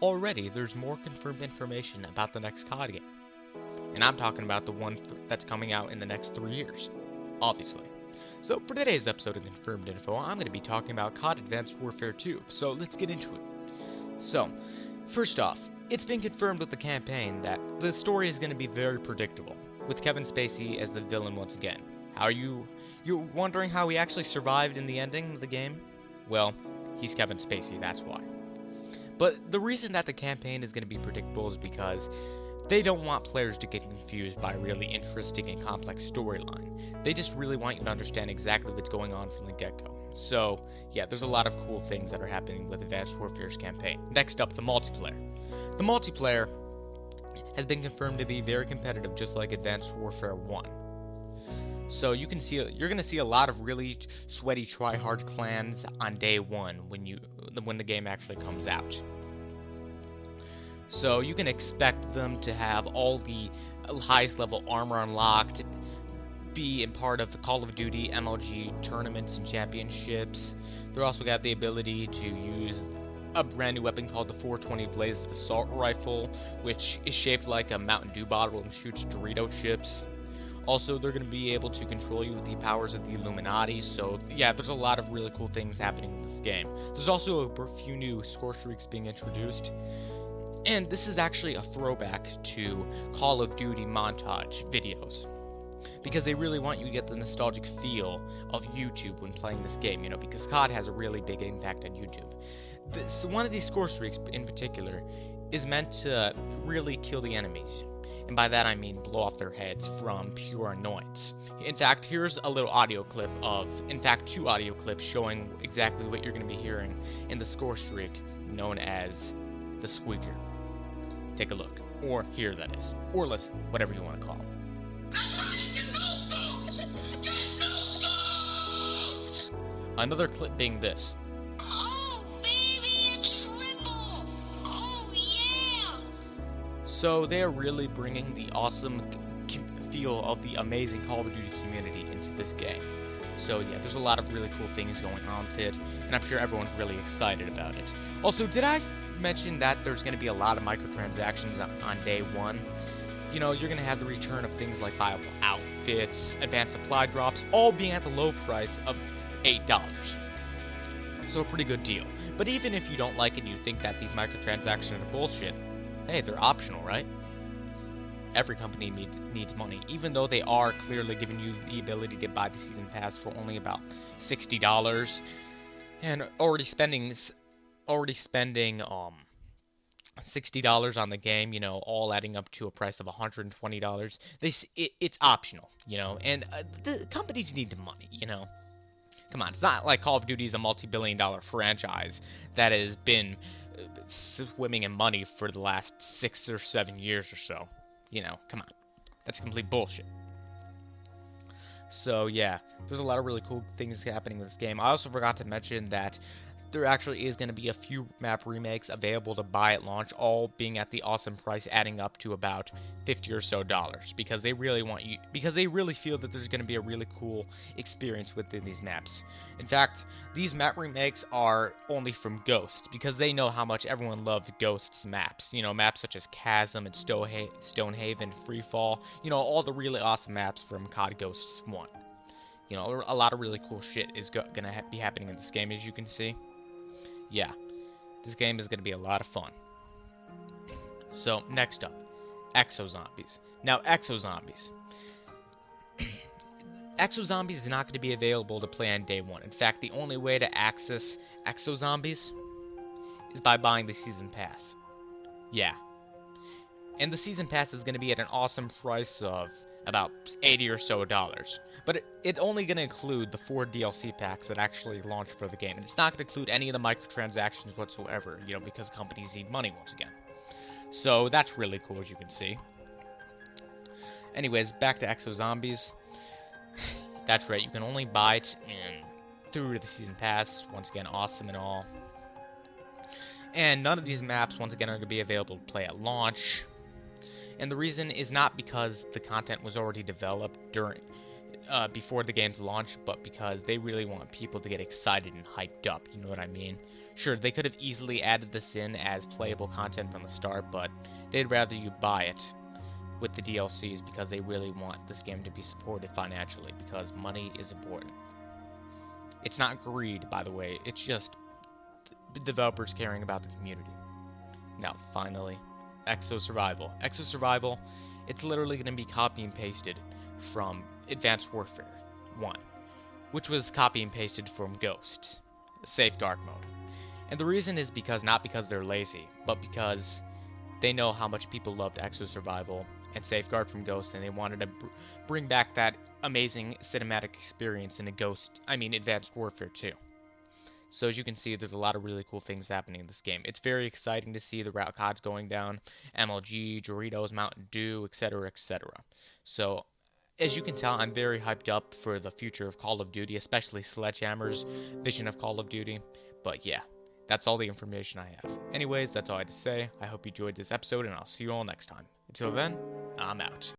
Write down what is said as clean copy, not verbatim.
already there's more confirmed information about the next COD game. And I'm talking about the one that's coming out in the next 3 years, obviously. So for today's episode of Confirmed Info, I'm going to be talking about COD Advanced Warfare 2, so let's get into it. So, first off, it's been confirmed with the campaign that the story is going to be very predictable, with Kevin Spacey as the villain once again. You're wondering how he actually survived in the ending of the game? Well, he's Kevin Spacey, that's why. But the reason that the campaign is going to be predictable is because they don't want players to get confused by a really interesting and complex storyline. They just really want you to understand exactly what's going on from the get-go. So, yeah, there's a lot of cool things that are happening with Advanced Warfare's campaign. Next up, the multiplayer. The multiplayer has been confirmed to be very competitive, just like Advanced Warfare 1. So you're going to see a lot of really sweaty try-hard clans on day one when the game actually comes out. So you can expect them to have all the highest level armor unlocked, be in part of the Call of Duty MLG tournaments and championships. They're also got the ability to use a brand new weapon called the 420 Blazed Assault Rifle, which is shaped like a Mountain Dew bottle and shoots Dorito chips. Also, they're going to be able to control you with the powers of the Illuminati, so yeah, there's a lot of really cool things happening in this game. There's also a few new score streaks being introduced. And this is actually a throwback to Call of Duty montage videos, because they really want you to get the nostalgic feel of YouTube when playing this game, because COD has a really big impact on YouTube. One of these score streaks in particular is meant to really kill the enemies, and by that I mean blow off their heads from pure annoyance. In fact, here's a little audio clip two audio clips showing exactly what you're going to be hearing in the score streak known as the Squeaker. Take a look, or hear that is, or listen, whatever you want to call it. Another clip being this. Oh, baby, a triple! Oh, yeah! So they are really bringing the awesome feel of the amazing Call of Duty community into this game. So yeah, there's a lot of really cool things going on with it, and I'm sure everyone's really excited about it. Also, did I mention that there's going to be a lot of microtransactions on day one? You're going to have the return of things like buyable outfits, advanced supply drops, all being at the low price of $8. So a pretty good deal. But even if you don't like it and you think that these microtransactions are bullshit, hey, they're optional, right? Every company needs money, even though they are clearly giving you the ability to buy the season pass for only about $60 and already spending $60 on the game, all adding up to a price of $120. It's optional, and the companies need the money, Come on, it's not like Call of Duty is a multi-billion-dollar franchise that has been swimming in money for the last 6 or 7 years or so. Come on. That's complete bullshit. So, yeah, there's a lot of really cool things happening with this game. I also forgot to mention that there actually is going to be a few map remakes available to buy at launch, all being at the awesome price, adding up to about $50 or so, because they really feel that there's going to be a really cool experience within these maps. In fact, these map remakes are only from Ghosts, because they know how much everyone loved Ghosts maps. Maps such as Chasm and Stonehaven, Freefall, all the really awesome maps from COD Ghosts 1. A lot of really cool shit is going to be happening in this game, as you can see. Yeah, this game is going to be a lot of fun. So, next up, Exozombies. Now, Exozombies. Exozombies is not going to be available to play on day one. In fact, the only way to access Exozombies is by buying the Season Pass. Yeah. And the Season Pass is going to be at an awesome price of about $80 or so. But it's only going to include the 4 DLC packs that actually launch for the game. And it's not going to include any of the microtransactions whatsoever, because companies need money once again. So that's really cool, as you can see. Anyways, back to Exozombies. That's right, you can only buy it through the Season Pass. Once again, awesome and all. And none of these maps, once again, are going to be available to play at launch. And the reason is not because the content was already developed before the game's launch, but because they really want people to get excited and hyped up, you know what I mean? Sure, they could have easily added this in as playable content from the start, but they'd rather you buy it with the DLCs because they really want this game to be supported financially, because money is important. It's not greed, by the way, it's just the developers caring about the community. Now, finally, Exo Survival. Exo Survival, it's literally going to be copy and pasted from Advanced Warfare 1, which was copy and pasted from Ghosts, the safe dark mode. And the reason is not because they're lazy, but because they know how much people loved Exo Survival and Safeguard from Ghost, and they wanted to bring back that amazing cinematic experience in Advanced Warfare 2. So as you can see, there's a lot of really cool things happening in this game. It's very exciting to see the route CODs going down, MLG, Doritos, Mountain Dew, etc., etc. So as you can tell, I'm very hyped up for the future of Call of Duty, especially Sledgehammer's vision of Call of Duty. But yeah, that's all the information I have. Anyways, that's all I had to say. I hope you enjoyed this episode, and I'll see you all next time. Until then, I'm out.